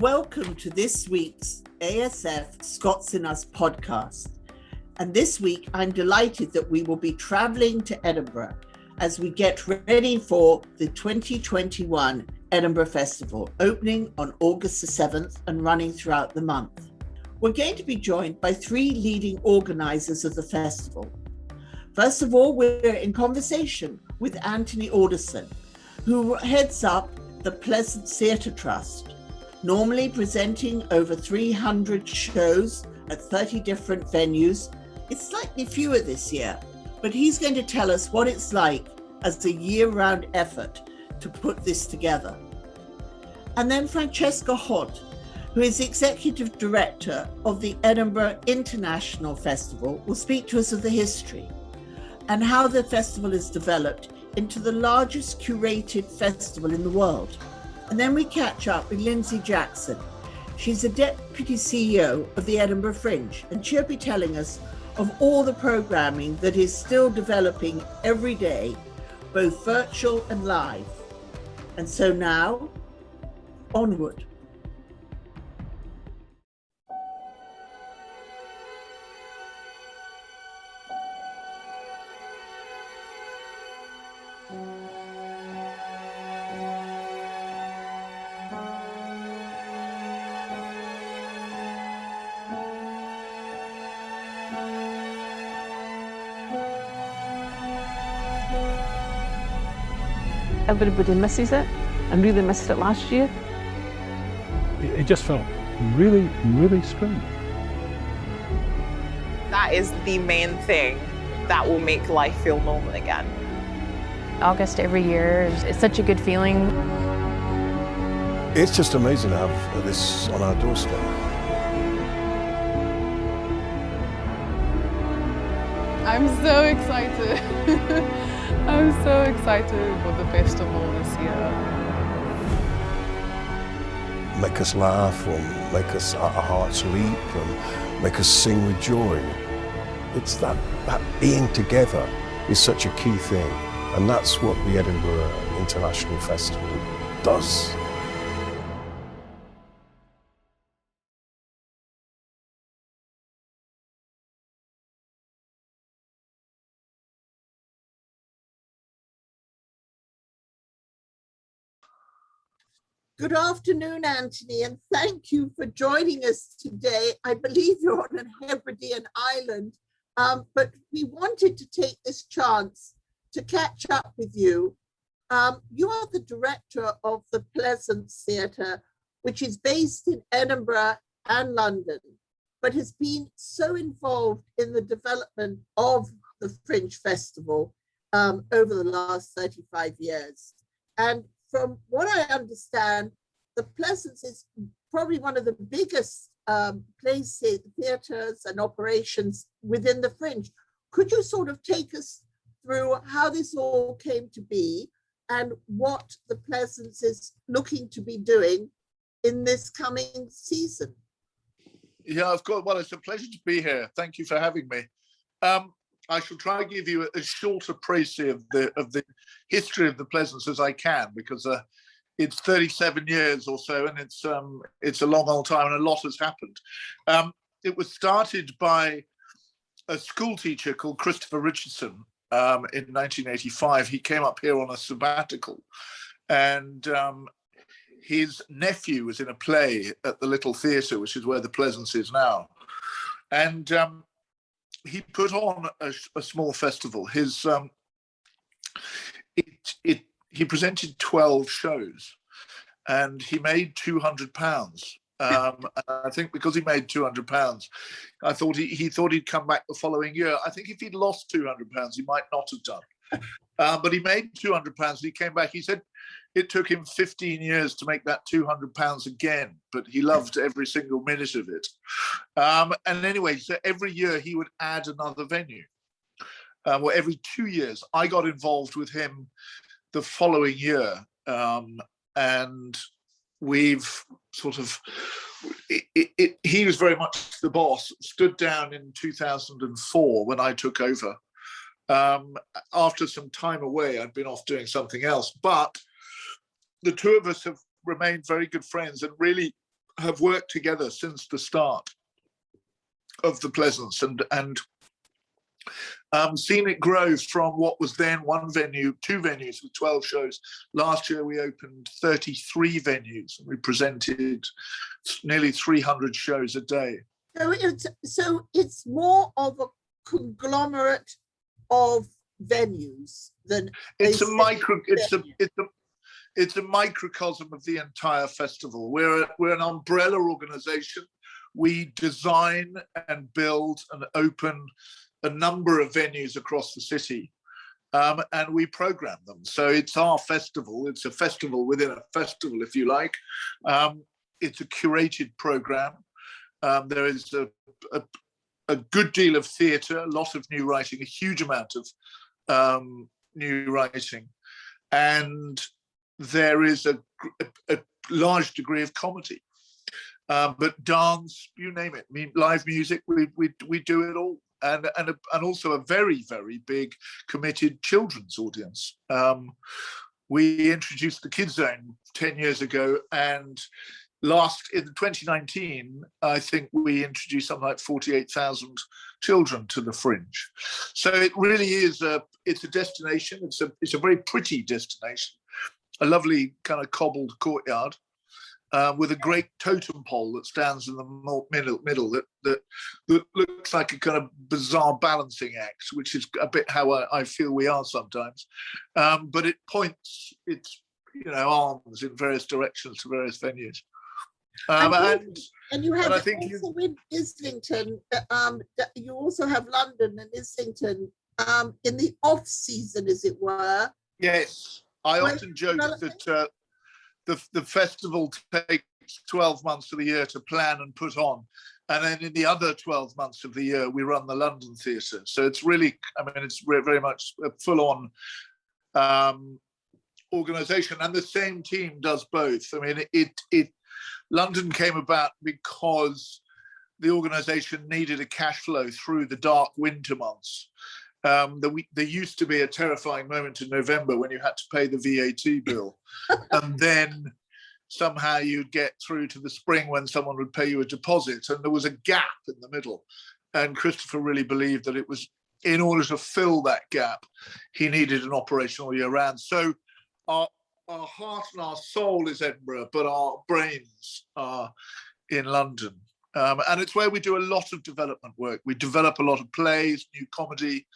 Welcome to this week's ASF Scots in Us podcast. And this week, I'm delighted that we will be travelling to Edinburgh as we get ready for the 2021 Edinburgh Festival, opening on August the 7th and running throughout the month. We're going to be joined by three leading organisers of the festival. First of all, we're in conversation with Anthony Alderson, who heads up the Pleasance Theatre Trust, normally presenting over 300 shows at 30 different venues. It's slightly fewer this year, but he's going to tell us what it's like as a year-round effort to put this together. And then Francesca, who is Executive Director of the Edinburgh International Festival, will speak to us of the history and how the festival has developed into the largest curated festival in the world. And then we catch up with Lyndsey Jackson. She's the Deputy CEO of the Edinburgh Fringe, and she'll be telling us of all the programming that is still developing every day, both virtual and live. And so now, onward. Everybody misses it and really missed it last year. It just felt really, really strange. That is the main thing that will make life feel normal again. August every year is such a good feeling. It's just amazing to have this on our doorstep. I'm so excited. I'm so excited for the festival this year. Make us laugh, or make us our hearts leap, and make us sing with joy. It's that being together is such a key thing, and that's what the Edinburgh International Festival does. Good afternoon, Anthony, and thank you for joining us today. I believe you're on an Hebridean island, but we wanted to take this chance to catch up with you. You are the director of the Pleasance Theatre, which is based in Edinburgh and London, but has been so involved in the development of the Fringe Festival over the last 35 years. And from what I understand, the Pleasance is probably one of the biggest places, theatres and operations within the Fringe. Could you sort of take us through how this all came to be and what the Pleasance is looking to be doing in this coming season? Yeah, of course. Well, it's a pleasure to be here. Thank you for having me. I shall try and give you as short a précis of the history of the Pleasance as I can, because it's 37 years or so, and it's a long old time, and a lot has happened. It was started by a school teacher called Christopher Richardson in 1985. He came up here on a sabbatical, and his nephew was in a play at the Little Theatre, which is where the Pleasance is now, and he put on a small festival. He presented 12 shows, and he made £200. I think because he made £200, I thought he thought he'd come back the following year. I think if he'd lost £200, he might not have done. But he made £200. He came back. He said it took him 15 years to make that £200 again, but he loved every single minute of it. And anyway, so every year he would add another venue. Well, every 2 years. I got involved with him the following year, and we've sort of, he was very much the boss. Stood down in 2004 when I took over. After some time away, I'd been off doing something else, but the two of us have remained very good friends and really have worked together since the start of the Pleasance, and seen it grow from what was then one venue, two venues with 12 shows. Last year we opened 33 venues and we presented nearly 300 shows a day. So it's more of a conglomerate of venues than it's a microcosm of the entire festival. We're an umbrella organization. We design and build and open a number of venues across the city, and we program them. So it's our festival. It's a festival within a festival, if you like. It's a curated program. There is a good deal of theatre, a lot of new writing, a huge amount of new writing, and there is a large degree of comedy. But dance, you name it. I mean, live music, we do it all, and also a very, very big committed children's audience. We introduced the Kids Zone 10 years ago, and in 2019, I think we introduced something like 48,000 children to the Fringe. So it really is it's a destination. It's a very pretty destination, a lovely kind of cobbled courtyard. With a great totem pole that stands in the middle that looks like a kind of bizarre balancing act, which is a bit how I feel we are sometimes. But it points its arms in various directions to various venues. And you have I think also in Islington. You also have London and Islington in the off season, as it were. Yes, I often joke that. The festival takes 12 months of the year to plan and put on. And then in the other 12 months of the year, we run the London Theatre. So it's really, it's very much a full-on organisation. And the same team does both. London came about because the organisation needed a cash flow through the dark winter months. There used to be a terrifying moment in November when you had to pay the VAT bill, and then somehow you'd get through to the spring when someone would pay you a deposit, and there was a gap in the middle. And Christopher really believed that it was, in order to fill that gap, he needed an operational year round. So our heart and our soul is Edinburgh, but our brains are in London. And it's where we do a lot of development work. We develop a lot of plays, new comedy,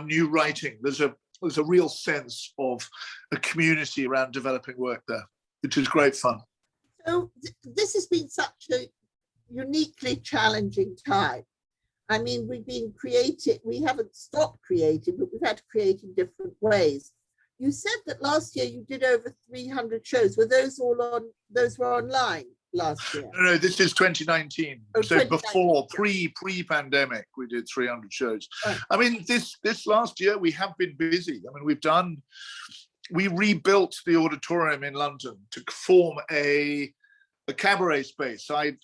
new writing. There's a real sense of a community around developing work there, which is great fun. So this has been such a uniquely challenging time. I mean, we've been creative. We haven't stopped creating, but we've had to create in different ways. You said that last year you did over 300 shows. Were those those were online? Last year? No, this is 2019. Oh, so 2019. Before, pre-pandemic, we did 300 shows. Right. This last year we have been busy. We rebuilt the auditorium in London to form a cabaret space. I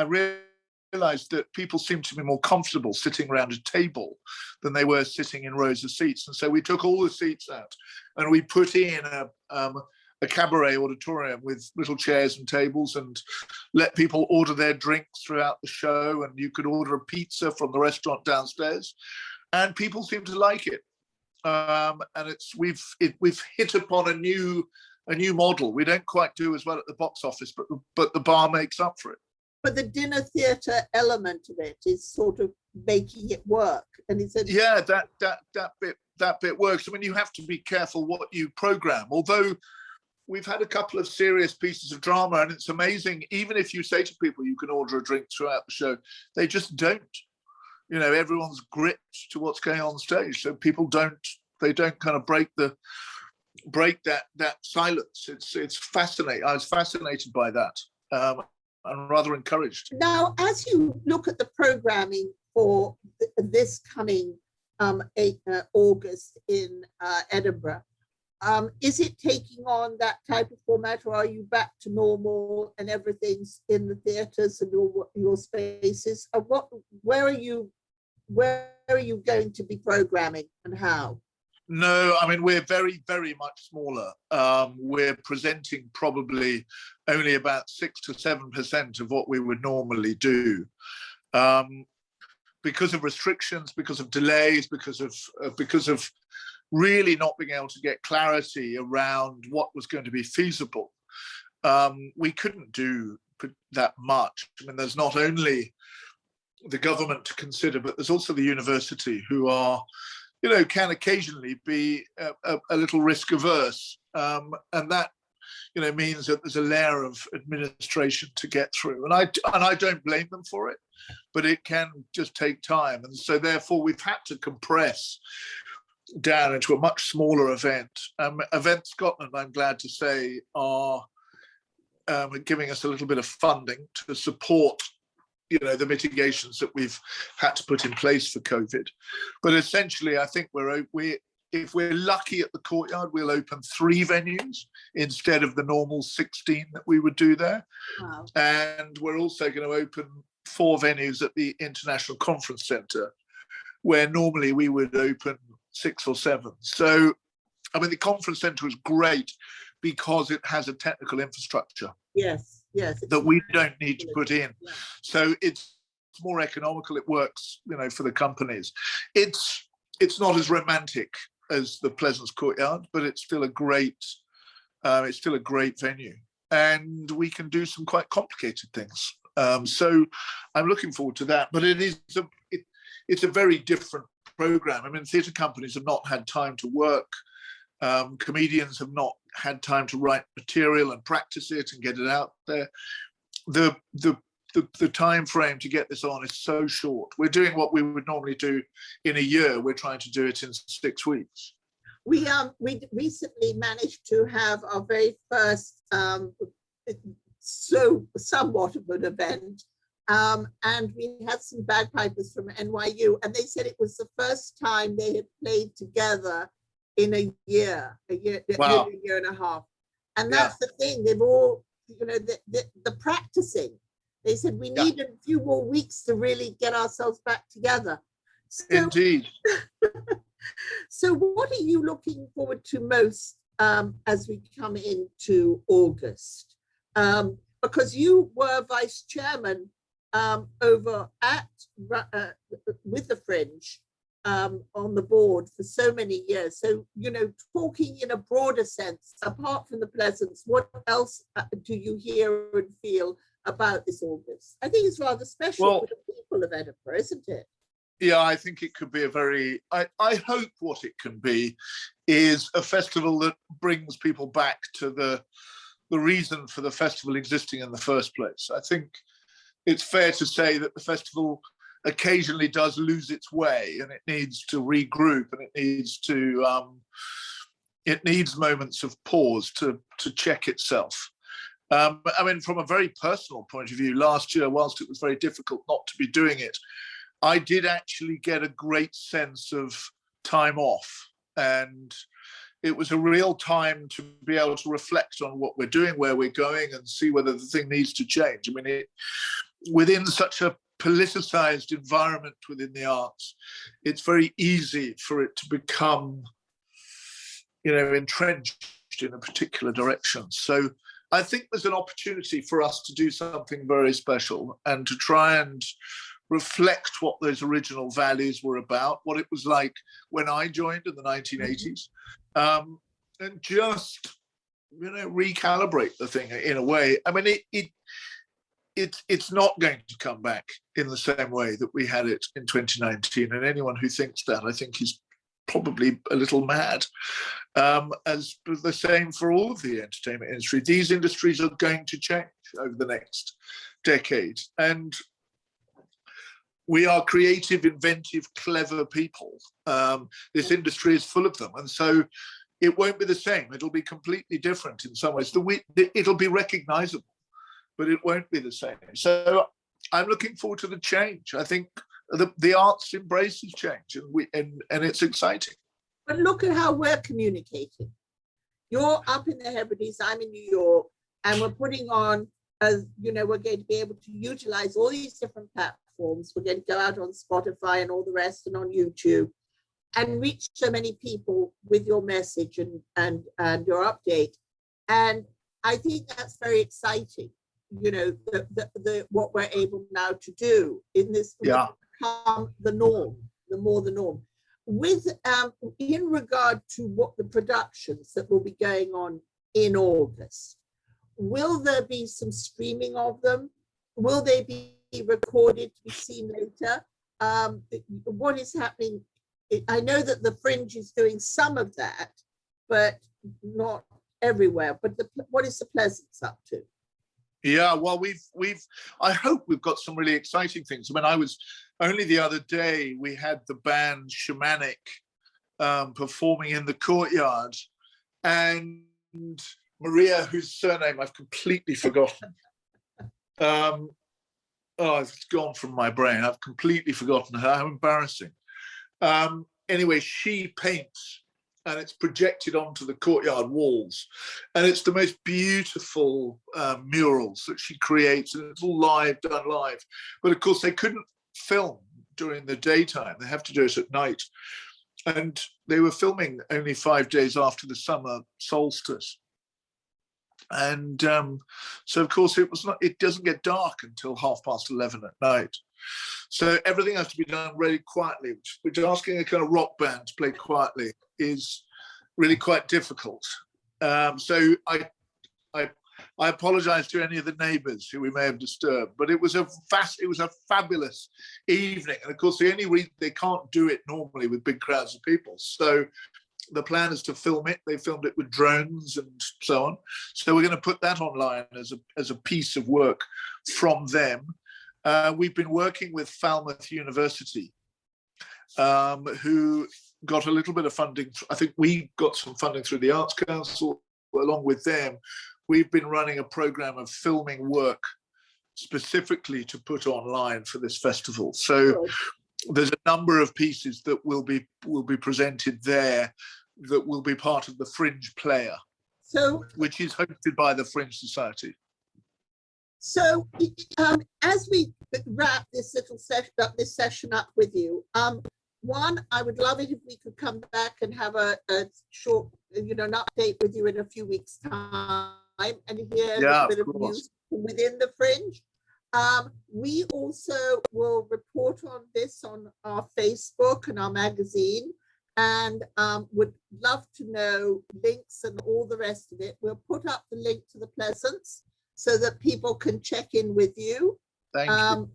realized that people seemed to be more comfortable sitting around a table than they were sitting in rows of seats, and so we took all the seats out and we put in a cabaret auditorium with little chairs and tables, and let people order their drinks throughout the show, and you could order a pizza from the restaurant downstairs, and people seem to like it. And we've hit upon a new model. We don't quite do as well at the box office, but the bar makes up for it. But the dinner theatre element of it is sort of making it work, and it's that bit works. You have to be careful what you program, although we've had a couple of serious pieces of drama, and it's amazing. Even if you say to people you can order a drink throughout the show, they just don't. Everyone's gripped to what's going on stage, so people don't kind of break that silence. It's fascinating. I was fascinated by that, and rather encouraged. Now, as you look at the programming for this coming August in Edinburgh, is it taking on that type of format, or are you back to normal and everything's in the theatres and your spaces? Where are you going to be programming, and how? No, I mean, we're very, very much smaller. We're presenting probably only about 6 to 7% of what we would normally do. Because of restrictions, because of delays, because of really not being able to get clarity around what was going to be feasible, we couldn't do that much. I mean, there's not only the government to consider, but there's also the university, who are, can occasionally be a little risk averse, and that means that there's a layer of administration to get through, and I don't blame them for it, but it can just take time, and so therefore we've had to compress down into a much smaller event. Event Scotland, I'm glad to say, are giving us a little bit of funding to support the mitigations that we've had to put in place for COVID. But essentially, I think if we're lucky at the Courtyard, we'll open 3 venues instead of the normal 16 that we would do there. Wow. And we're also going to open 4 venues at the International Conference Centre, where normally we would open 6 or 7. So, I mean, the conference centre is great because it has a technical infrastructure. Yes. That we don't need to put in. Yeah. So it's more economical. It works, for the companies. It's not as romantic as the Pleasance Courtyard, but it's still a great venue, and we can do some quite complicated things. So I'm looking forward to that. But it's a very different program. I mean, theatre companies have not had time to work. Comedians have not had time to write material and practice it and get it out there. The time frame to get this on is so short. We're doing what we would normally do in a year. We're trying to do it in 6 weeks. We recently managed to have our very first somewhat of an event, and we had some bagpipers from NYU, and they said it was the first time they had played together in a year, Wow. a year and a half. And that's the thing, they've all, the practicing, they said we need a few more weeks to really get ourselves back together. So, Indeed. So what are you looking forward to most as we come into August? Because you were vice chairman over at with the Fringe, on the board for so many years. So, talking in a broader sense, apart from the Pleasance, what else do you hear and feel about this August? I think it's rather special for the people of Edinburgh, isn't it? Yeah, I think it could be I hope what it can be is a festival that brings people back to the reason for the festival existing in the first place. I think it's fair to say that the festival occasionally does lose its way, and it needs to regroup, and it needs moments of pause to check itself. I mean, from a very personal point of view, last year, whilst it was very difficult not to be doing it, I did actually get a great sense of time off, and it was a real time to be able to reflect on what we're doing, where we're going, and see whether the thing needs to change. I mean, within such a politicized environment within the arts, it's very easy for it to become, entrenched in a particular direction. So I think there's an opportunity for us to do something very special and to try and reflect what those original values were about, what it was like when I joined in the 1980s, and just, recalibrate the thing in a way. I mean, it's not going to come back in the same way that we had it in 2019. And anyone who thinks that, I think, is probably a little mad. As the same for all of the entertainment industry. These industries are going to change over the next decade. And we are creative, inventive, clever people. This industry is full of them. And so it won't be the same. It'll be completely different in some ways. It'll be recognizable, but it won't be the same. So I'm looking forward to the change. I think the arts embraces change, and it's exciting. But look at how we're communicating. You're up in the Hebrides, I'm in New York, and we're putting on, we're going to be able to utilize all these different platforms. We're going to go out on Spotify and all the rest, and on YouTube. and reach so many people with your message and your update. And I think that's very exciting, you know, what we're able now to do in this will become the norm, the norm. With in regard to what the productions that will be going on in August, will there be some streaming of them? Will they be recorded to be seen later? What is happening? I know that the Fringe is doing some of that, but not everywhere. But what is the Pleasance up to? Yeah, well, I hope we've got some really exciting things. I mean, I was only the other day, we had the band Shamanic performing in the courtyard, and Maria, whose surname I've completely forgotten. It's gone from my brain. I've completely forgotten her. How embarrassing. Anyway, she paints, and it's projected onto the courtyard walls, and it's the most beautiful murals that she creates, and it's all live, done live. But of course, they couldn't film during the daytime. They have to do it at night, and they were filming only 5 days after the summer solstice. And so, of course, it doesn't get dark until 11:30 at night. So everything has to be done really quietly, which asking a kind of rock band to play quietly is really quite difficult. So I apologize to any of the neighbors who we may have disturbed, but it was a fabulous evening. And of course, the only reason they can't do it normally with big crowds of people. So the plan is to film it. They filmed it with drones and so on. So we're going to put that online as a piece of work from them. We've been working with Falmouth University, who got a little bit of funding. I think we got some funding through the Arts Council. Along with them, we've been running a program of filming work specifically to put online for this festival. So there's a number of pieces that will be presented there that will be part of the Fringe Player, which is hosted by the Fringe Society. So as we wrap this little session up with you, one, I would love it if we could come back and have a short, an update with you in a few weeks' time and hear a little bit of news within the Fringe. We also will report on this on our Facebook and our magazine, and would love to know links and all the rest of it. We'll put up the link to the Pleasance so that people can check in with you. Thank you.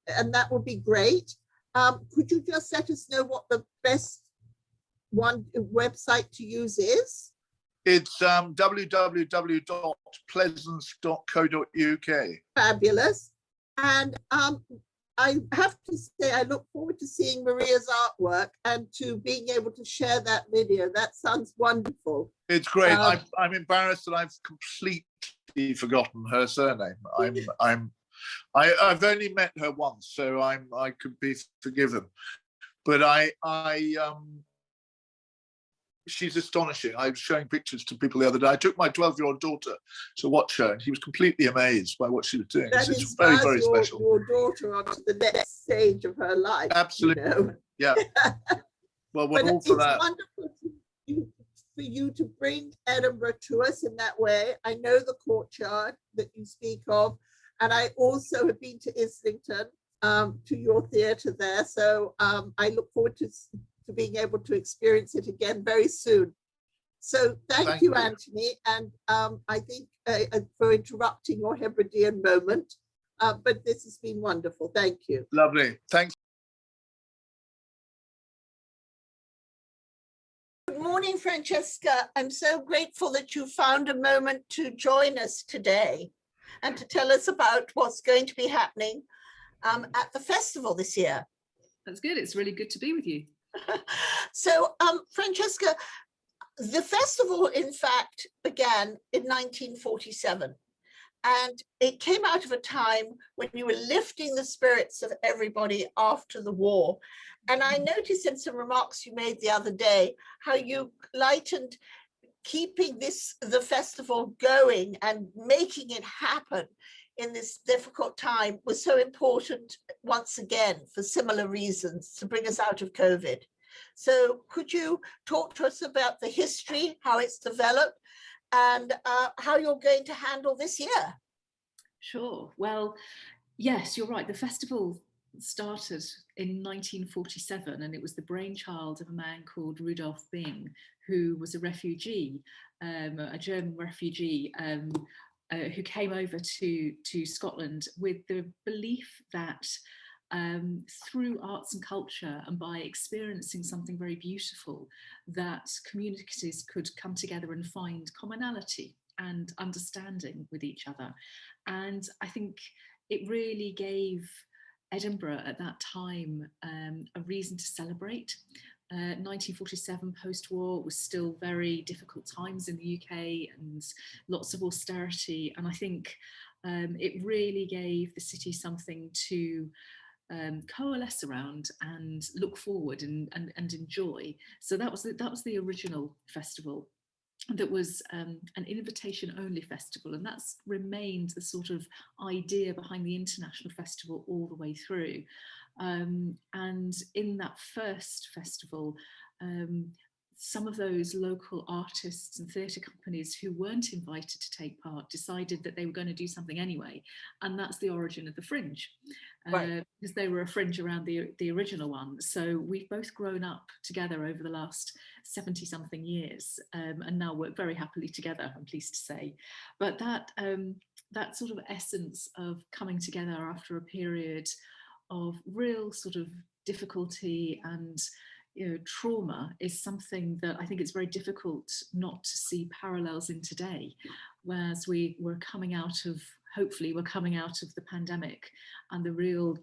And that would be great. Could you just let us know what the best website to use is? It's www.pleasance.co.uk. Fabulous. And I have to say, I look forward to seeing Maria's artwork and to being able to share that video. That sounds wonderful. It's great. I'm embarrassed that I've completely forgotten her surname. I've only met her once, so I could be forgiven. But she's astonishing. I was showing pictures to people the other day. I took my 12-year-old daughter to watch her, and he was completely amazed by what she was doing. It's very, very special. Your daughter onto the next stage of her life. Absolutely. Yeah. Well, we're all for that. It's wonderful for you to bring Edinburgh to us in that way. I know the courtyard that you speak of, and I also have been to Islington, to your theatre there. So I look forward to being able to experience it again very soon. So thank you, Anthony. And I think for interrupting your Hebridean moment, but this has been wonderful. Thank you. Lovely. Thanks. Good morning, Francesca. I'm so grateful that you found a moment to join us today and to tell us about what's going to be happening at the festival this year. That's good. It's really good to be with you. So, Francesca, the festival, in fact, began in 1947. And it came out of a time when you were lifting the spirits of everybody after the war. And I noticed in some remarks you made the other day how you lightened keeping the festival going and making it happen in this difficult time was so important once again for similar reasons to bring us out of COVID. So could you talk to us about the history, how it's developed, and how you're going to handle this year? Sure. Well, yes, you're right. The festival started in 1947, and it was the brainchild of a man called Rudolf Bing, who was a refugee, a German refugee, who came over to Scotland with the belief that through arts and culture and by experiencing something very beautiful, that communities could come together and find commonality and understanding with each other. And I think it really gave Edinburgh at that time a reason to celebrate. 1947 post-war was still very difficult times in the UK and lots of austerity, and I think it really gave the city something to coalesce around and look forward and enjoy. So that was the original festival. That was an invitation-only festival, and that's remained the sort of idea behind the international festival all the way through. And in that first festival, some of those local artists and theatre companies who weren't invited to take part decided that they were going to do something anyway, and that's the origin of the Fringe, because they were a fringe around the original one. So we've both grown up together over the last 70-something years, and now work very happily together, I'm pleased to say. But that sort of essence of coming together after a period of real sort of difficulty and trauma is something that I think it's very difficult not to see parallels in today, whereas we're coming out of, hopefully we're coming out of the pandemic and the real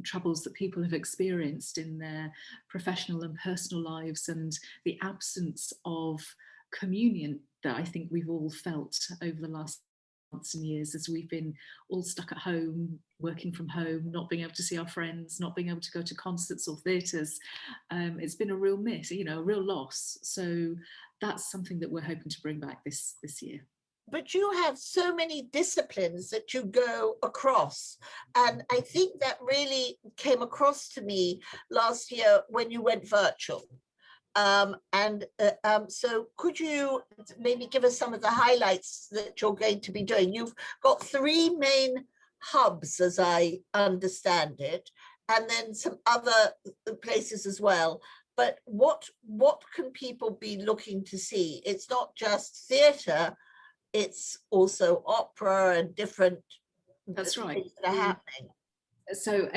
troubles that people have experienced in their professional and personal lives, and the absence of communion that I think we've all felt over the last months and years as we've been all stuck at home, working from home, not being able to see our friends, not being able to go to concerts or theatres. It's been a real miss, a real loss. So that's something that we're hoping to bring back this year. But you have so many disciplines that you go across. And I think that really came across to me last year when you went virtual. So could you maybe give us some of the highlights that you're going to be doing? You've got 3 main hubs, as I understand it, and then some other places as well. But what can people be looking to see? It's not just theatre, it's also opera and different That's right. things that are happening. So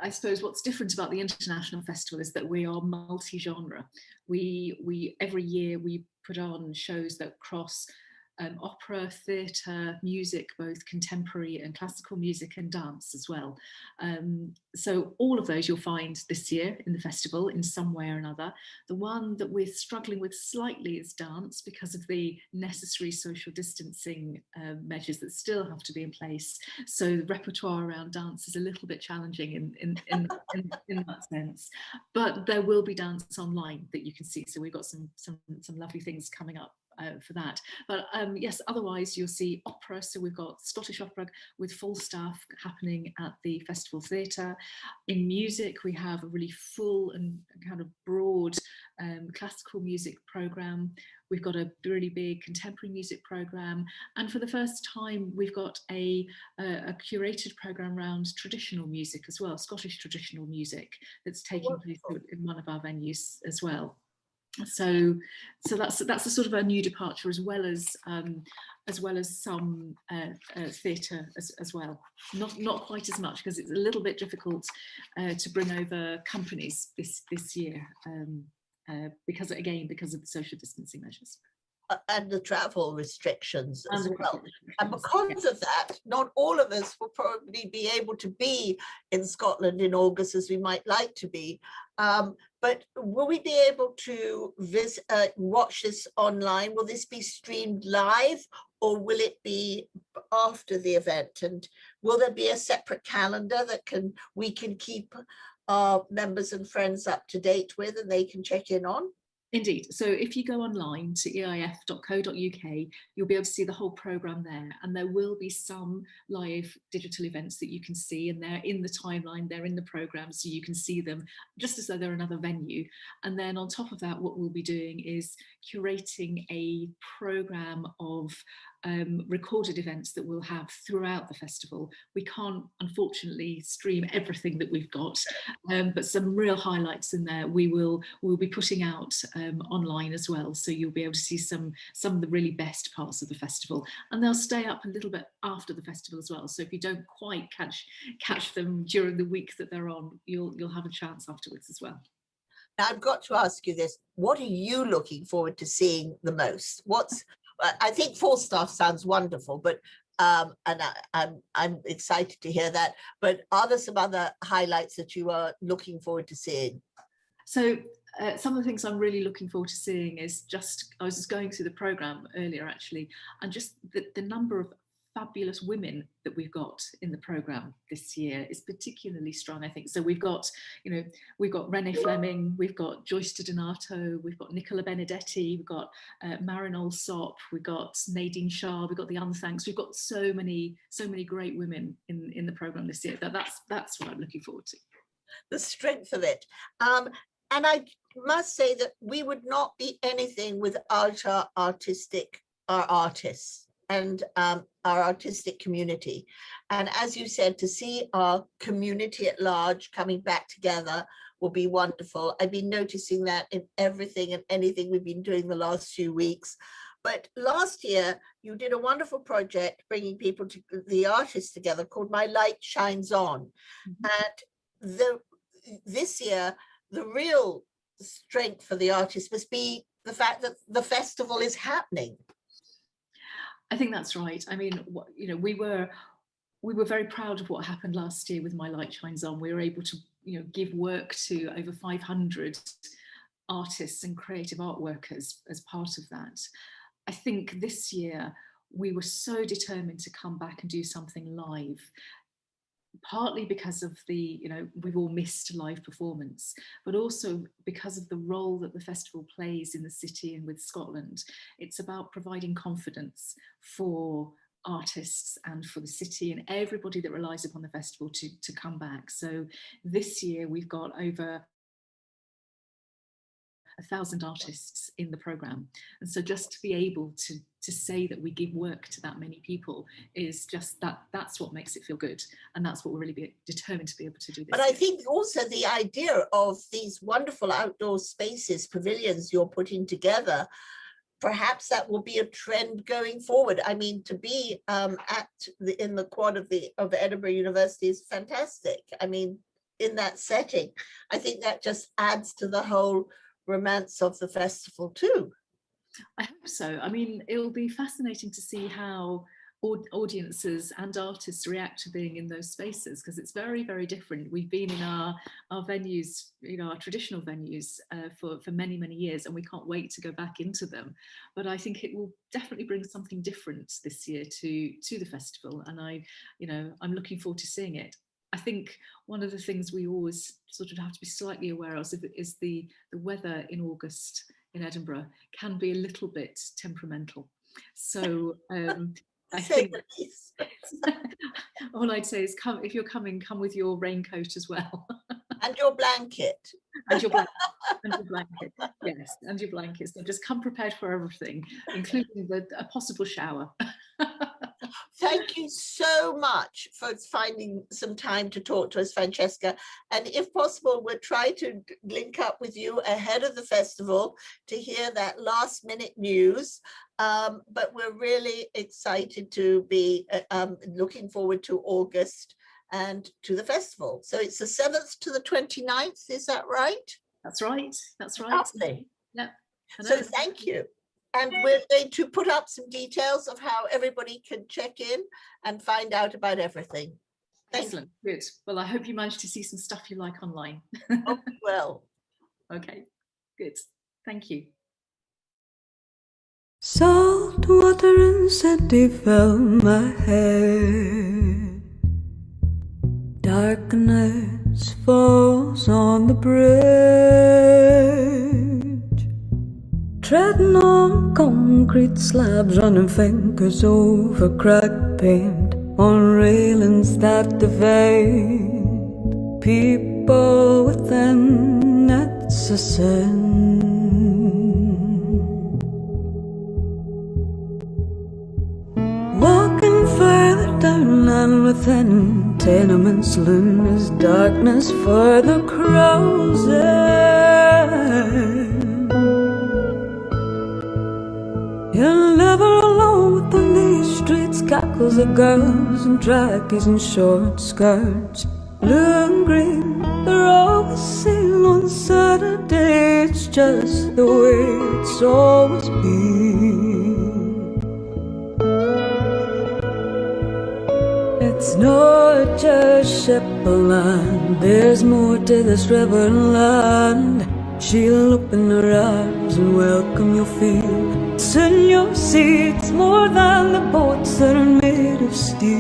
I suppose what's different about the International Festival is that we are multi-genre. We every year we put on shows that cross opera, theatre, music, both contemporary and classical music, and dance as well. So all of those you'll find this year in the festival in some way or another. The one that we're struggling with slightly is dance, because of the necessary social distancing measures that still have to be in place. So the repertoire around dance is a little bit challenging in that sense. But there will be dance online that you can see. So we've got some lovely things coming up for that. But yes, otherwise you'll see opera. So we've got Scottish opera with full staff happening at the Festival Theatre. In music, we have a really full and kind of broad classical music programme. We've got a really big contemporary music programme. And for the first time, we've got a curated programme around traditional music as well, Scottish traditional music, that's taking place in one of our venues as well. So that's a sort of a new departure, as well as some theatre as well. Not quite as much, because it's a little bit difficult to bring over companies this year, because of the social distancing measures. And the travel restrictions as well. And because of that, not all of us will probably be able to be in Scotland in August as we might like to be. But will we be able to watch this online? Will this be streamed live, or will it be after the event? And will there be a separate calendar that we can keep our members and friends up to date with, and they can check in on? Indeed. So if you go online to eif.co.uk, you'll be able to see the whole programme there. And there will be some live digital events that you can see, and they're in the timeline, they're in the programme, so you can see them just as though they're another venue. And then on top of that, what we'll be doing is curating a programme of recorded events that we'll have throughout the festival. We can't, unfortunately, stream everything that we've got, but some real highlights in there we'll be putting out online as well. So you'll be able to see some of the really best parts of the festival, and they'll stay up a little bit after the festival as well. So if you don't quite catch them during the week that they're on, you'll have a chance afterwards as well. Now, I've got to ask you this: what are you looking forward to seeing the most? I think Falstaff sounds wonderful, but and I'm excited to hear that. But are there some other highlights that you are looking forward to seeing? So some of the things I'm really looking forward to seeing is I was just going through the programme earlier actually, and just the number of fabulous women that we've got in the programme this year is particularly strong, I think. So we've got Renee Fleming, we've got Joyce Donato, we've got Nicola Benedetti, we've got Marin Allsop, we've got Nadine Shah, we've got the Unthanks. We've got so many great women in the programme this year. That's what I'm looking forward to. The strength of it. And I must say that we would not be anything without our artists and our artistic community. And as you said, to see our community at large coming back together will be wonderful. I've been noticing that in everything and anything we've been doing the last few weeks. But last year, you did a wonderful project bringing people to the artists together called My Light Shines On. Mm-hmm. And this year, the real strength for the artists must be the fact that the festival is happening. I think that's right. I mean, we were very proud of what happened last year with My Light Shines On. We were able to, give work to over 500 artists and creative art workers as part of that. I think this year we were so determined to come back and do something live, partly because of we've all missed live performance, but also because of the role that the festival plays in the city and with Scotland. It's about providing confidence for artists and for the city and everybody that relies upon the festival to come back. So this year we've got over 1,000 artists in the programme, and so just to be able to say that we give work to that many people is just that's what makes it feel good, and that's what we're really determined to be able to do this But year. I think also the idea of these wonderful outdoor spaces, pavilions you're putting together, perhaps that will be a trend going forward. I mean, to be in the quad of Edinburgh University is fantastic. I mean, in that setting, I think that just adds to the whole romance of the festival too. I hope so. I mean, it'll be fascinating to see how audiences and artists react to being in those spaces, because it's very, very different. We've been in our venues, our traditional venues for many, many years, and we can't wait to go back into them. But I think it will definitely bring something different this year to the festival, and I'm looking forward to seeing it. I think one of the things we always sort of have to be slightly aware of is the weather in August in Edinburgh can be a little bit temperamental. So I think all I'd say is if you're coming, come with your raincoat as well. And your blanket. And your blanket, yes, and your blanket. So just come prepared for everything, including a possible shower. Thank you so much for finding some time to talk to us, Francesca. And if possible, we'll try to link up with you ahead of the festival to hear that last minute news. But we're really excited to be looking forward to August and to the festival. So it's the 7th to the 29th, is that right? That's right. Lovely. Yeah. So thank you. And we're going to put up some details of how everybody can check in and find out about everything. Excellent. Good. Well, I hope you managed to see some stuff you like online. Oh, well. Okay. Good. Thank you. Salt water and sandy fill my head. Darkness falls on the bridge. Treading on concrete slabs, running fingers over cracked paint on railings that divide people within. It's a sin. Walking further down and within, tenements loom as darkness further crawls in. You're never alone within these streets, cackles of girls in trackies and short skirts, blue and green. They're always seen on Saturday. It's just the way it's always been. It's not just Shepperland, there's more to this river land. She'll open her arms and welcome your feel. In your seats, more than the boats that are made of steel.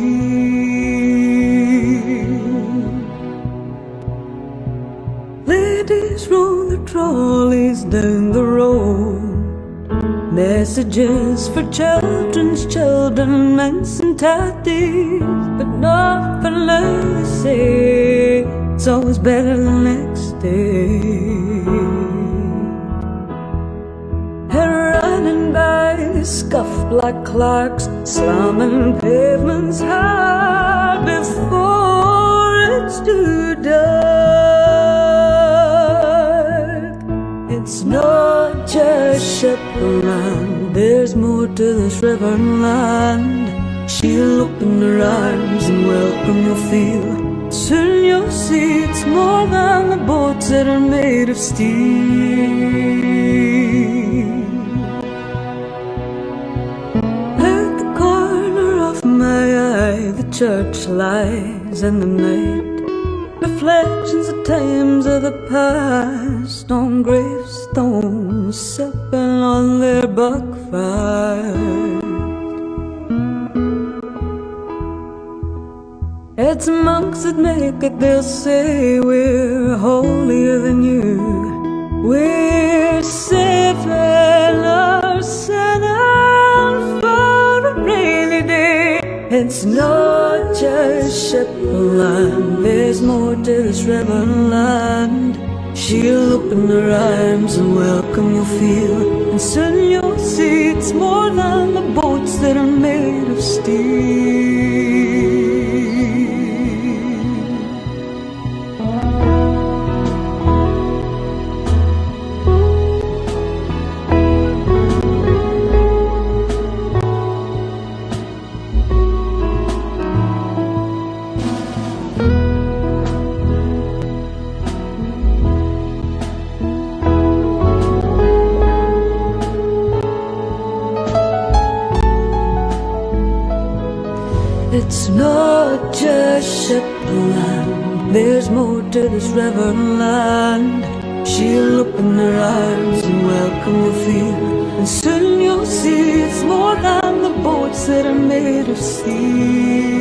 Ladies roll their trolleys down the road, messages for children's children, mince and tatties, but nothing they say. It's always better the next day. Running by scuffed black clerks, slamming pavements hard before it's too dark. It's not just Shepperland, there's more to this river and land. She'll open her arms and welcome your feel. Soon you'll see it's more than the boats that are made of steel. My eye, the church lies in the night, reflections of times of the past on gravestones, sipping on their buckfires. It's monks that make it, they'll say we're holier than you. We're saving our sin for a rainy day. It's not just Shepperland, there's more to this river and land. She'll open her arms and welcome your feel, and soon you'll see it's more than the boats that are made of steel. It's not just Shepperland, there's more to this river and land. She'll open her arms and welcome your feel, and soon you'll see it's more than the boats that are made of steel.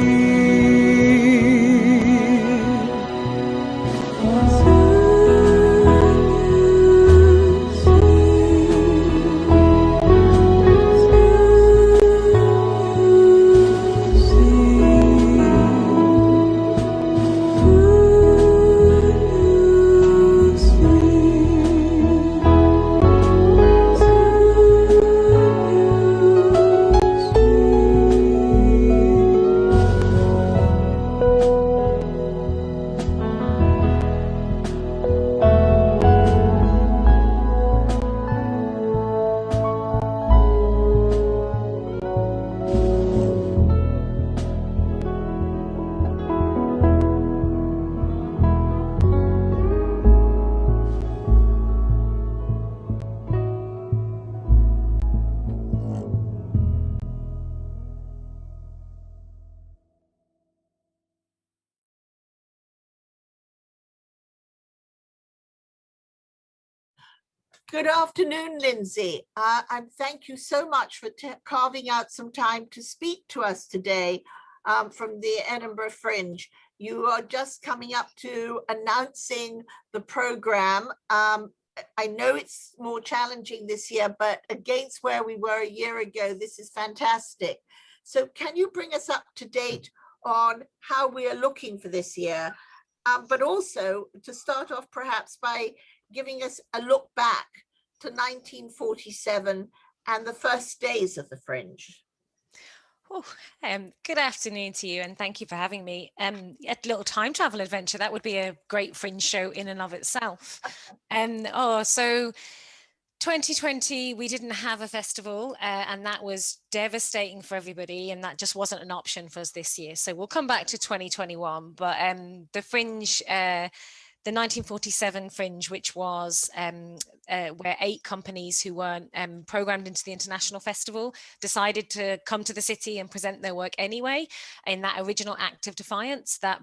Good afternoon, Lyndsey, and thank you so much for carving out some time to speak to us today from the Edinburgh Fringe. You are just coming up to announcing the programme I know it's more challenging this year, but against where we were a year ago, this is fantastic. So can you bring us up to date on how we are looking for this year? But also to start off perhaps by giving us a look back to 1947 and the first days of the Fringe. Good afternoon to you, and thank you for having me. A little time travel adventure, that would be a great Fringe show in and of itself. So 2020, we didn't have a festival, and that was devastating for everybody, and that just wasn't an option for us this year. So we'll come back to 2021, but the Fringe, the 1947 Fringe, which was where 8 companies who weren't programmed into the international festival decided to come to the city and present their work anyway, in that original act of defiance that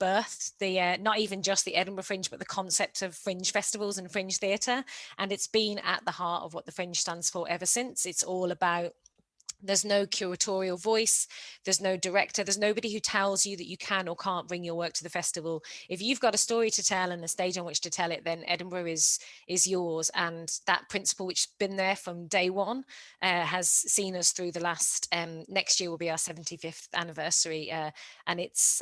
birthed the not even just the Edinburgh Fringe, but the concept of Fringe festivals and Fringe theatre. And it's been at the heart of what the Fringe stands for ever since. It's all about, there's no curatorial voice, there's no director, there's nobody who tells you that you can or can't bring your work to the festival. If you've got a story to tell and a stage on which to tell it, then Edinburgh is yours. And that principle, which has been there from day one, has seen us through the last, next year will be our 75th anniversary. And it's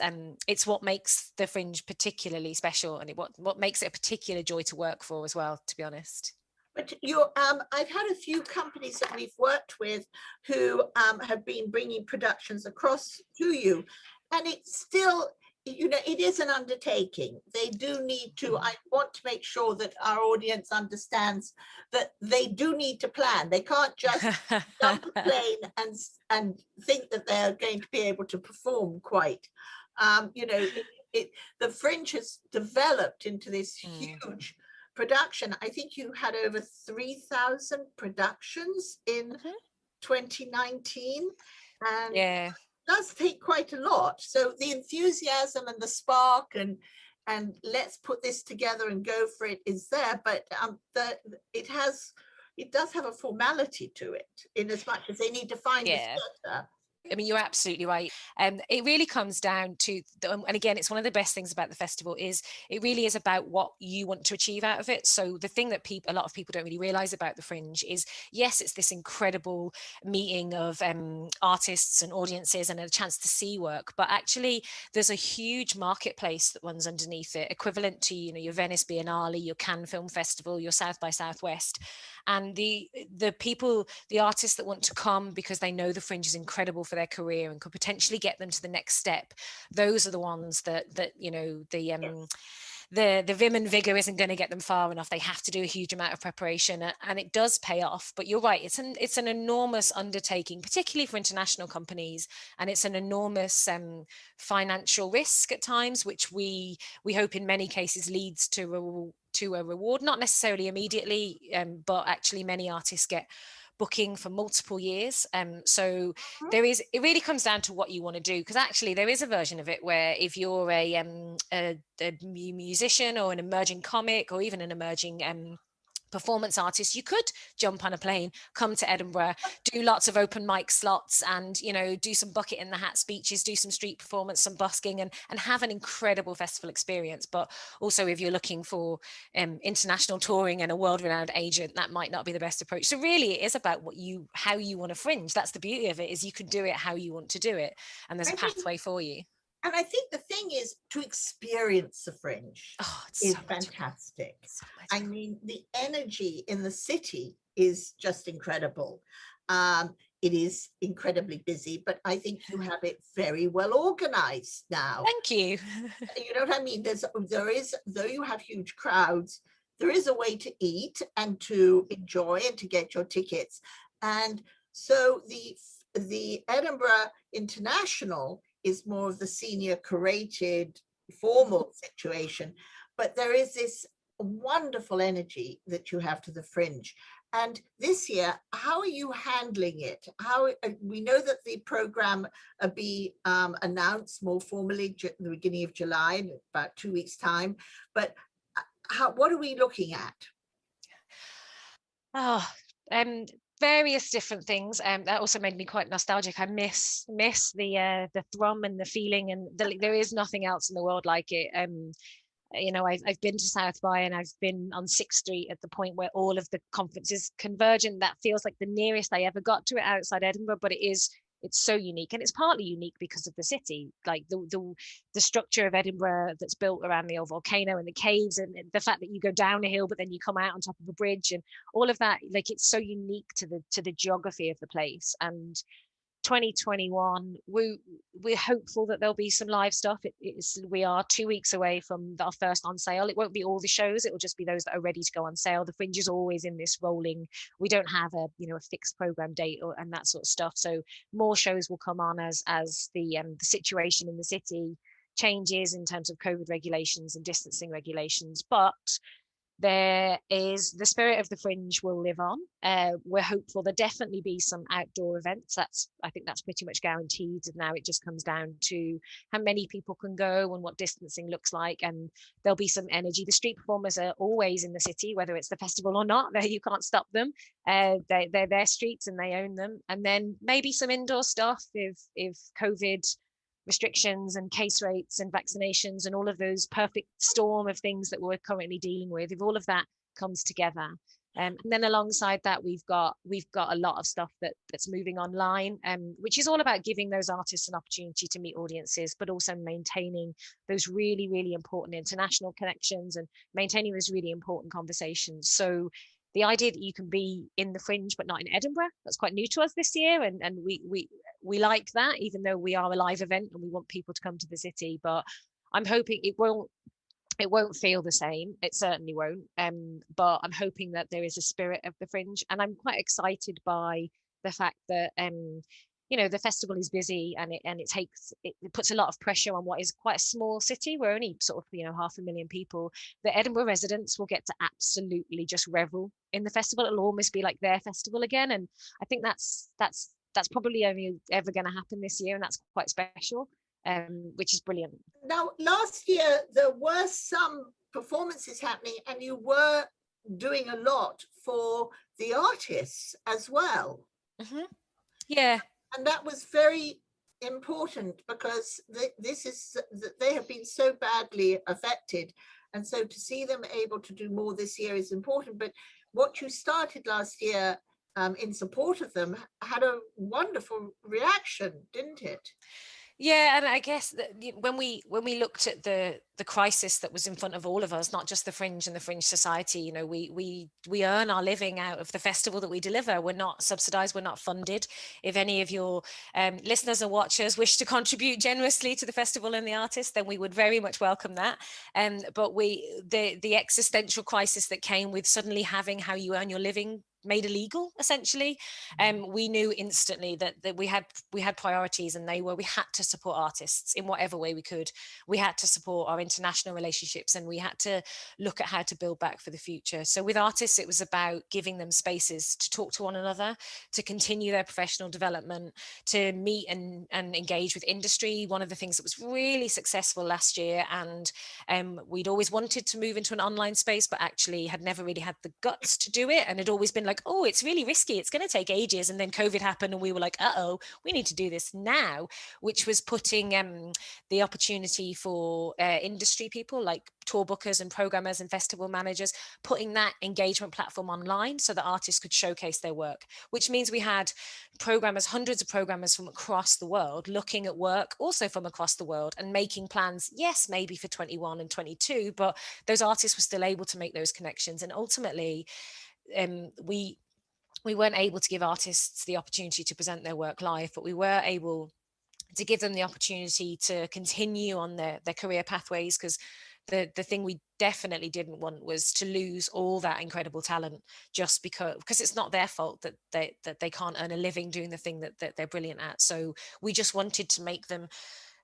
what makes the Fringe particularly special, and what makes it a particular joy to work for as well, to be honest. But I've had a few companies that we've worked with who have been bringing productions across to you, and it's still, it is an undertaking. They do need to, I want to make sure that our audience understands that they do need to plan. They can't just jump a plane and think that they're going to be able to perform quite. The Fringe has developed into this huge production. I think you had over 3,000 productions in 2019, and it does take quite a lot. So the enthusiasm and the spark and let's put this together and go for it is there, but it does have a formality to it, in as much as they need to find a theatre. I mean, you're absolutely right. It really comes down to, and again, it's one of the best things about the festival is it really is about what you want to achieve out of it. So the thing that a lot of people don't really realize about the Fringe is, yes, it's this incredible meeting of artists and audiences and a chance to see work, but actually there's a huge marketplace that runs underneath it, equivalent to, your Venice Biennale, your Cannes Film Festival, your South by Southwest. And the people, the artists that want to come because they know the Fringe is incredible for their career and could potentially get them to the next step, those are the ones that the vim and vigor isn't going to get them far enough. They have to do a huge amount of preparation, and it does pay off. But you're right, it's an enormous undertaking, particularly for international companies, and it's an enormous financial risk at times, which we hope in many cases leads to a reward, not necessarily immediately, but actually many artists get booking for multiple years. So it really comes down to what you want to do, because actually there is a version of it where if you're a musician or an emerging comic or even an emerging performance artist, you could jump on a plane, come to Edinburgh, do lots of open mic slots, and do some bucket in the hat speeches, do some street performance, some busking, and have an incredible festival experience. But also, if you're looking for international touring and a world-renowned agent, that might not be the best approach. So really it is about how you want to Fringe. That's the beauty of it, is you can do it how you want to do it, and there's a pathway for you. And I think the thing is to experience the Fringe is so fantastic. I mean, the energy in the city is just incredible. It is incredibly busy, but I think you have it very well organized now. Thank you. You know what I mean? There is, though you have huge crowds, there is a way to eat and to enjoy and to get your tickets. And so the Edinburgh International is more of the senior curated formal situation, but there is this wonderful energy that you have to the Fringe. And this year, how are you handling it? We know that the program will be announced more formally at the beginning of July, in about 2 weeks' time, but what are we looking at? Various different things. That also made me quite nostalgic. I miss the thrum and the feeling, and there is nothing else in the world like it. You know, I've been to South by, and I've been on 6th Street at the point where all of the conferences converge, and that feels like the nearest I ever got to it outside Edinburgh. But it's so unique, and it's partly unique because of the city, like the structure of Edinburgh that's built around the old volcano and the caves, and the fact that you go down a hill but then you come out on top of a bridge, and all of that. Like, it's so unique to the geography of the place. And 2021, we're hopeful that there'll be some live stuff. We are 2 weeks away from our first on sale. It won't be all the shows, it will just be those that are ready to go on sale. The Fringe is always in this rolling, we don't have a fixed program date and that sort of stuff, so more shows will come on as the situation in the city changes in terms of COVID regulations and distancing regulations. But there is the spirit of the Fringe will live on. We're hopeful there'll definitely be some outdoor events. I think that's pretty much guaranteed. Now it just comes down to how many people can go and what distancing looks like, and there'll be some energy. The street performers are always in the city, whether it's the festival or not. You can't stop them. They're their streets and they own them. And then maybe some indoor stuff if COVID restrictions and case rates and vaccinations and all of those perfect storm of things that we're currently dealing with, if all of that comes together. And then alongside that, we've got a lot of stuff that's moving online, which is all about giving those artists an opportunity to meet audiences, but also maintaining those really, really important international connections and maintaining those really important conversations. So the idea that you can be in the Fringe but not in Edinburgh, that's quite new to us this year, and we like that, even though we are a live event and we want people to come to the city. But I'm hoping it won't feel the same. It certainly won't. But I'm hoping that there is a spirit of the Fringe, and I'm quite excited by the fact that the festival is busy, and it puts a lot of pressure on what is quite a small city. We're only sort of 500,000 people. The Edinburgh residents will get to absolutely just revel in the festival. It'll almost be like their festival again, and I think that's probably only ever going to happen this year, and that's quite special, which is brilliant. Now, last year there were some performances happening, and you were doing a lot for the artists as well. Mm-hmm. Yeah. And that was very important because they have been so badly affected. And so to see them able to do more this year is important. But what you started last year in support of them had a wonderful reaction, didn't it? Yeah, and I guess that when we looked at the crisis that was in front of all of us, not just the Fringe and the Fringe Society, we earn our living out of the festival that we deliver. We're not subsidized, we're not funded. If any of your listeners or watchers wish to contribute generously to the festival and the artists, then we would very much welcome that. But the existential crisis that came with suddenly having how you earn your living made illegal, essentially. We knew instantly that we had priorities, and we had to support artists in whatever way we could. We had to support our international relationships, and we had to look at how to build back for the future. So with artists, it was about giving them spaces to talk to one another, to continue their professional development, to meet and engage with industry. One of the things that was really successful last year, and we'd always wanted to move into an online space, but actually had never really had the guts to do it, and had always been like, oh, it's really risky, it's going to take ages. And then COVID happened, and we were like, we need to do this now, which was putting the opportunity for industry people like tour bookers and programmers and festival managers, putting that engagement platform online so that artists could showcase their work, which means we had programmers, hundreds of programmers from across the world looking at work also from across the world and making plans, yes, maybe for 21 and 22, but those artists were still able to make those connections. And ultimately, we weren't able to give artists the opportunity to present their work live, but we were able to give them the opportunity to continue on their career pathways, because the thing we definitely didn't want was to lose all that incredible talent just because it's not their fault that they can't earn a living doing the thing that they're brilliant at. So we just wanted to make them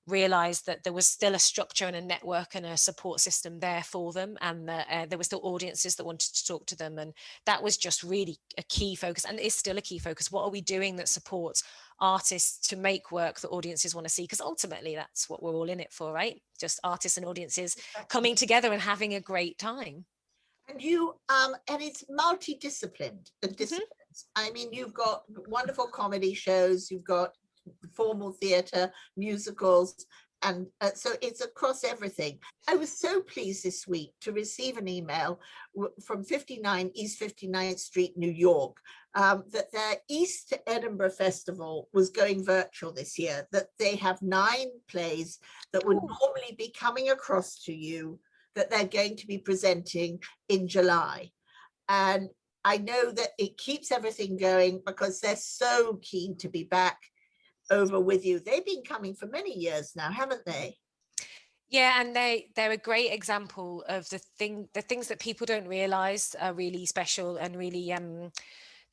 realized that there was still a structure and a network and a support system there for them, and that there were still audiences that wanted to talk to them. And that was just really a key focus, and is still a key focus. What are we doing that supports artists to make work that audiences want to see? Because ultimately that's what we're all in it for, right? Just artists and audiences coming together and having a great time. And you and it's multidisciplined. I mean, you've got wonderful comedy shows, you've got formal theatre, musicals, And so it's across everything. I was so pleased this week to receive an email from 59 East 59th Street, New York, that their East Edinburgh Festival was going virtual this year, that they have 9 plays that would normally be coming across to you, that they're going to be presenting in July. And I know that it keeps everything going because they're so keen to be back over with you. They've been coming for many years now, haven't they? Yeah, and they're a great example of the things that people don't realize are really special and really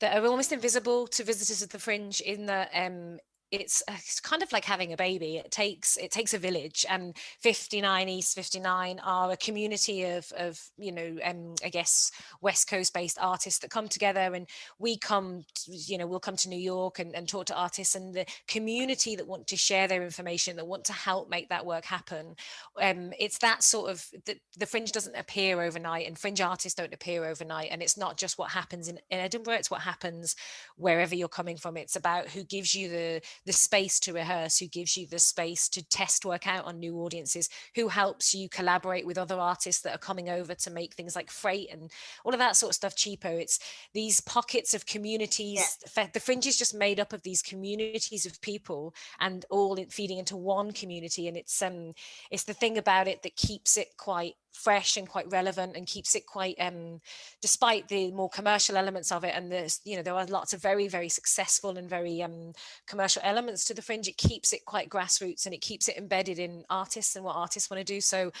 that are almost invisible to visitors of the Fringe, in that it's kind of like having a baby. It takes a village, and 59 East 59 are a community of I guess West Coast based artists that come together, and we'll come to New York and talk to artists, and the community that want to share their information, that want to help make that work happen. It's that sort of, the Fringe doesn't appear overnight, and Fringe artists don't appear overnight, and it's not just what happens in Edinburgh, it's what happens wherever you're coming from. It's about who gives you the space to rehearse, who gives you the space to test work out on new audiences, who helps you collaborate with other artists that are coming over to make things like Freight and all of that sort of stuff cheaper. It's these pockets of communities. Yeah. The Fringe is just made up of these communities of people, and all feeding into one community. And it's the thing about it that keeps it quite fresh and quite relevant, and keeps it quite despite the more commercial elements of it, and there are lots of very, very successful and very commercial elements to the Fringe. It keeps it quite grassroots, and it keeps it embedded in artists and what artists want to do. So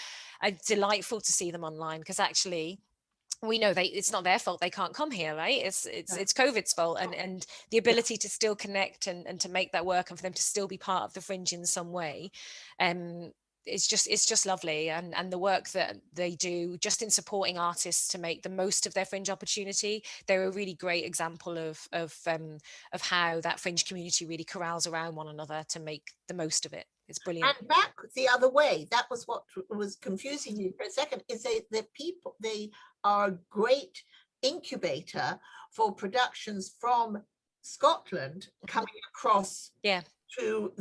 it's delightful to see them online, because actually we know it's not their fault they can't come here, right? It's COVID's fault, and the ability to still connect and to make that work, and for them to still be part of the Fringe in some way, it's just lovely. And the work that they do just in supporting artists to make the most of their Fringe opportunity, they're a really great example of how that Fringe community really corrals around one another to make the most of it. It's brilliant. And back the other way, that was what was confusing me for a second, is they are a great incubator for productions from Scotland coming across to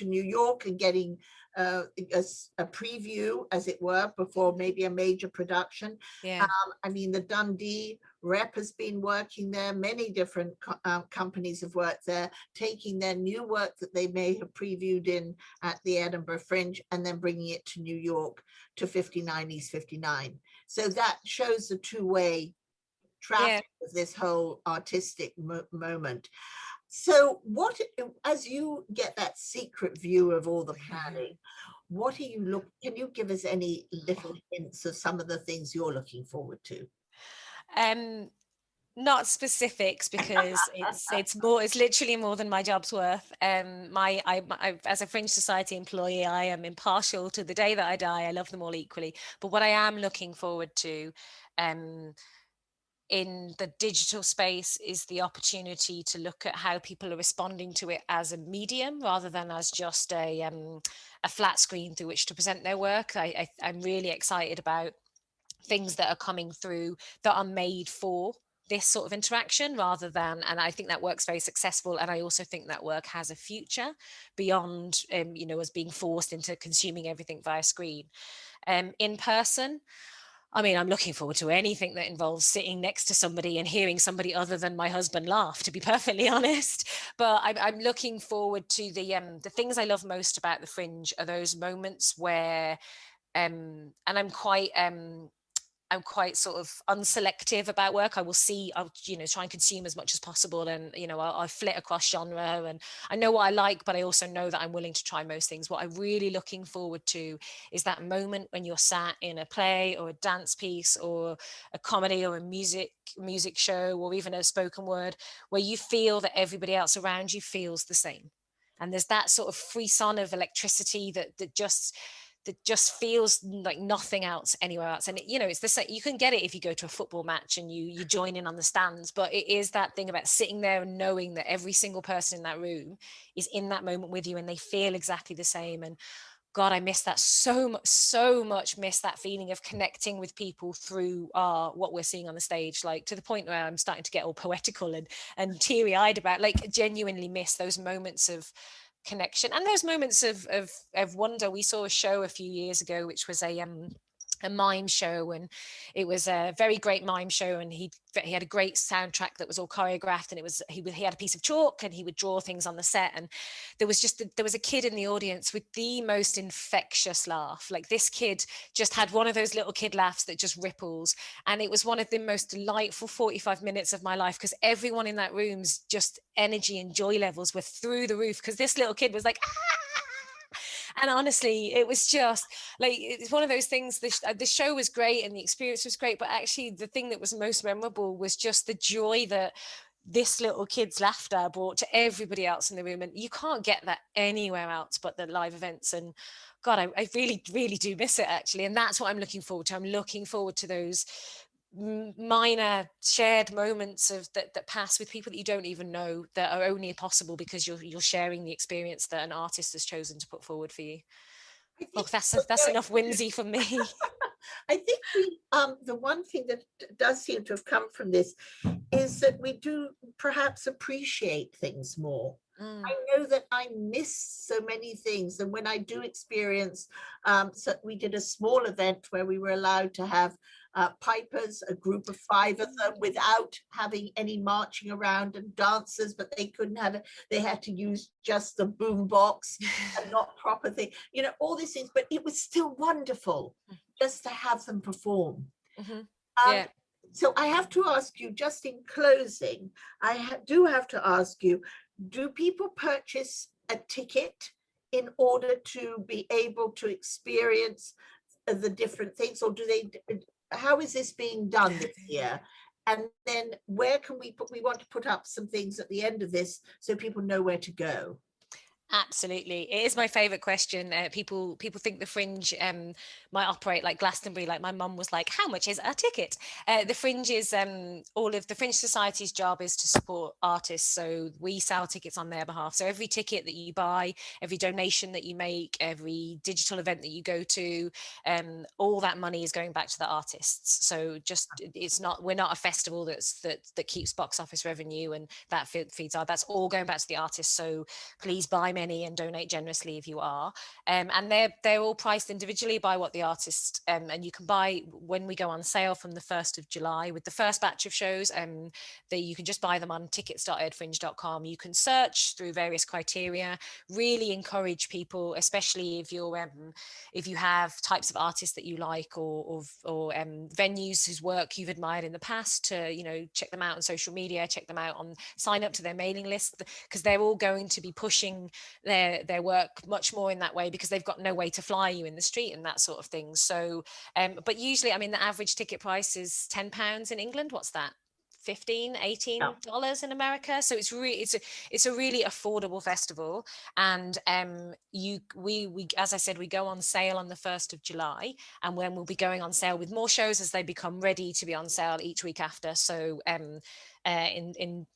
New York and getting a preview, as it were, before maybe a major production. I mean, the Dundee rep has been working there. Many different companies have worked there, taking their new work that they may have previewed at the Edinburgh Fringe and then bringing it to New York, to 59 East 59. So that shows the two-way traffic of this whole artistic moment. So what, as you get that secret view of all the planning, what are you can you give us any little hints of some of the things you're looking forward to? Not specifics, because it's literally more than my job's worth. I as a Fringe Society employee, I am impartial to the day that I die. I love them all equally. But what I am looking forward to, in the digital space, is the opportunity to look at how people are responding to it as a medium, rather than as just a flat screen through which to present their work. I'm really excited about things that are coming through that are made for this sort of interaction, rather than, and I think that work's very successful, and I also think that work has a future beyond us being forced into consuming everything via screen. In person, I mean, I'm looking forward to anything that involves sitting next to somebody and hearing somebody other than my husband laugh, to be perfectly honest. But I'm looking forward to the things I love most about the Fringe are those moments where, and I'm quite sort of unselective about work. I'll try and consume as much as possible, and I'll flit across genre, and I know what I like, but I also know that I'm willing to try most things. What I'm really looking forward to is that moment when you're sat in a play or a dance piece or a comedy or a music show or even a spoken word, where you feel that everybody else around you feels the same, and there's that sort of frisson of electricity that just feels like nothing else anywhere else. And it's the same. You can get it if you go to a football match and you join in on the stands, but it is that thing about sitting there and knowing that every single person in that room is in that moment with you, and they feel exactly the same. And God, I miss that so much. Miss that feeling of connecting with people through what we're seeing on the stage, like to the point where I'm starting to get all poetical and teary-eyed about, like, genuinely miss those moments of connection and those moments of wonder. We saw a show a few years ago, which was a mime show, and it was a very great mime show, and he had a great soundtrack that was all choreographed, and it was he had a piece of chalk and he would draw things on the set, and there was a kid in the audience with the most infectious laugh. Like, this kid just had one of those little kid laughs that just ripples, and it was one of the most delightful 45 minutes of my life, because everyone in that room's just energy and joy levels were through the roof, because this little kid was like, ah! And honestly, it was just like, it's one of those things. The show was great and the experience was great, but actually the thing that was most memorable was just the joy that this little kid's laughter brought to everybody else in the room. And you can't get that anywhere else but the live events. And God, I really, really do miss it, actually. And that's what I'm looking forward to. I'm looking forward to those minor shared moments of that pass with people that you don't even know, that are only possible because you're sharing the experience that an artist has chosen to put forward for you. Oh, that's enough whimsy for me. I think the one thing that does seem to have come from this is that we do perhaps appreciate things more. I know that I miss so many things, and when I do experience, so we did a small event where we were allowed to have pipers, a group of 5 of them, without having any marching around, and dancers, but they couldn't have it. They had to use just the boom box and not proper thing, you know, all these things, but it was still wonderful just to have them perform. Yeah. So I have to ask you, just in closing, I do have to ask you, do people purchase a ticket in order to be able to experience the different things, or do they, how is this being done this year? And then where can we want to put up some things at the end of this so people know where to go. Absolutely. It is my favorite question. People think the Fringe might operate like Glastonbury. Like, my mum was like, how much is a ticket? The Fringe is all of the Fringe Society's job is to support artists. So we sell tickets on their behalf. So every ticket that you buy, every donation that you make, every digital event that you go to, all that money is going back to the artists. So just, we're not a festival that keeps box office revenue and that feeds that's all going back to the artists. So please buy many and donate generously if you are, and they're all priced individually by what the artist, and you can buy when we go on sale from the 1st of July with the first batch of shows, you can just buy them on tickets.edfringe.com. You can search through various criteria. Really encourage people, especially if you have types of artists that you like, or venues whose work you've admired in the past, to check them out on social media, sign up to their mailing list, because they're all going to be pushing their work much more in that way, because they've got no way to fly you in the street and that sort of thing. So but usually, I mean, the average ticket price is £10 in England. What's that? $18 in America. So it's a really affordable festival. And we as I said, we go on sale on the 1st of July, and when we'll be going on sale with more shows as they become ready to be on sale each week after. So in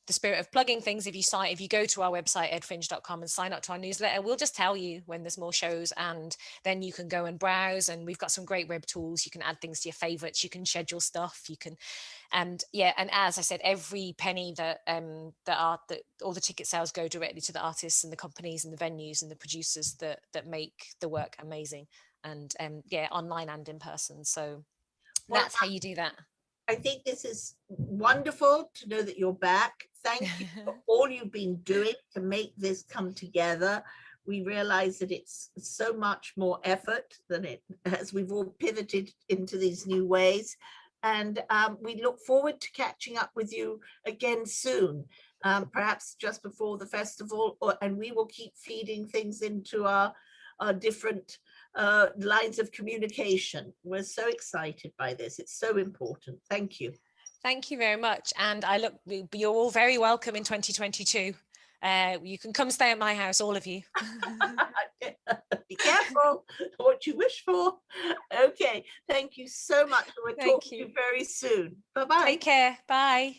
the spirit of plugging things, if you go to our website edfringe.com and sign up to our newsletter, we'll just tell you when there's more shows, and then you can go and browse, and we've got some great web tools. You can add things to your favorites, you can schedule stuff, you can, and as I said, every penny that all the ticket sales go directly to the artists and the companies and the venues and the producers that make the work amazing, and online and in person. So that's how you do that. I think this is wonderful to know that you're back. Thank you for all you've been doing to make this come together. We realize that it's so much more effort than it, as we've all pivoted into these new ways. And we look forward to catching up with you again soon, perhaps just before the festival, and we will keep feeding things into our different lines of communication. We're so excited by this. It's so important. Thank you. Thank you very much. And you're all very welcome in 2022. You can come stay at my house, all of you. Be careful what you wish for. Okay, thank you so much. We'll talk to you very soon. Bye-bye. Take care. Bye.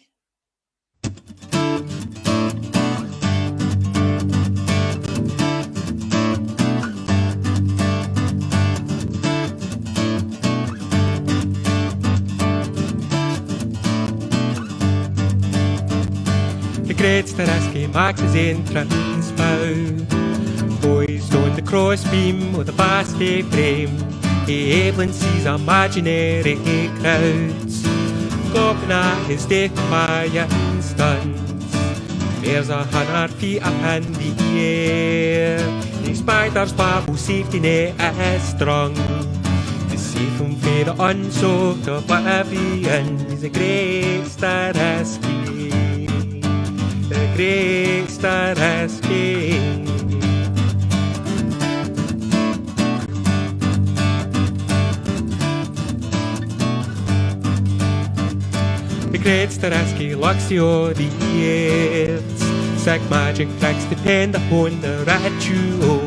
De grootste res gemaakt is een tragisch fout. poised on the crossbeam with a vasty frame. Abelin sees imaginary crowds gawping at his defying stunts. There's 100 feet up in the air. The spider's barbell safety net is strung to save him from the unsolved oblivion. He's a great star escape, a great star escape. The great star escape locks the audience. Sick magic tricks depend upon the ritual,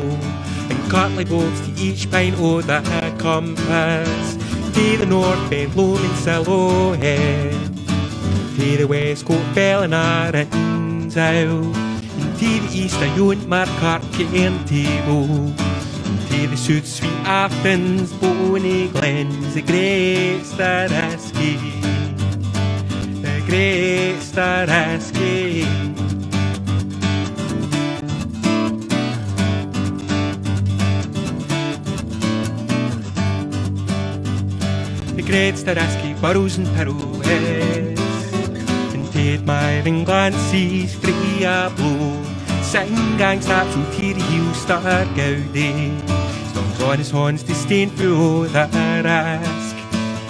and cutlery bolts to each pint of the compass. To the north bend looming silhouette, to the west coat bell and Arran's out, and to the east a yont mark cairn table, to the south sweet Afton's bonny glens. The great star escape, the great star escape. The great star escape burrows and pirouettes, and admiring glances free a blow. Sitting gang snaps from teary heel star Gaudi, stomps on his horns disdainful the risk,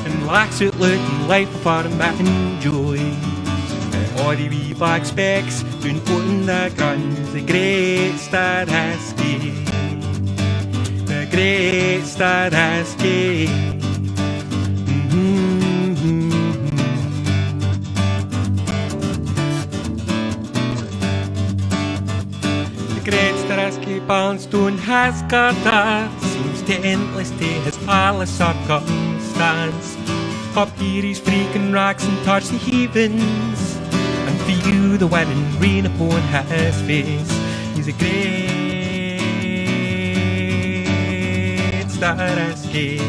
and lacks out looking life for a man joy. And all the wee black specks doing putting the guns. The great star escape, the great star escape. Balstone has garter, seems to endless to his palace circumstance. Up here he's freaking racks and touch the heavens, and feel the wind and rain upon his face. He's a great star escape.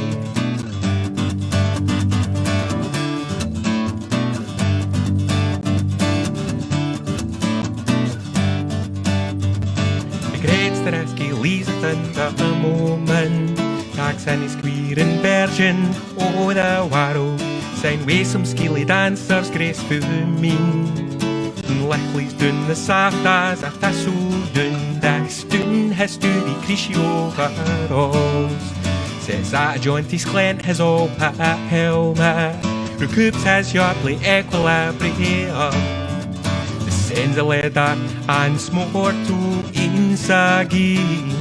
Leaves it in the moment, tags in his queer and virgin o'er the world. Sign way some skilly dancers graceful mean, and Lichly's doon the soft as a thistle doon. Dick's doon his to the creasy overalls, sets at a jaunty sklent his all pit helmet, recoups his yardly equilibrium, descends a ladder and smoked to Insagi.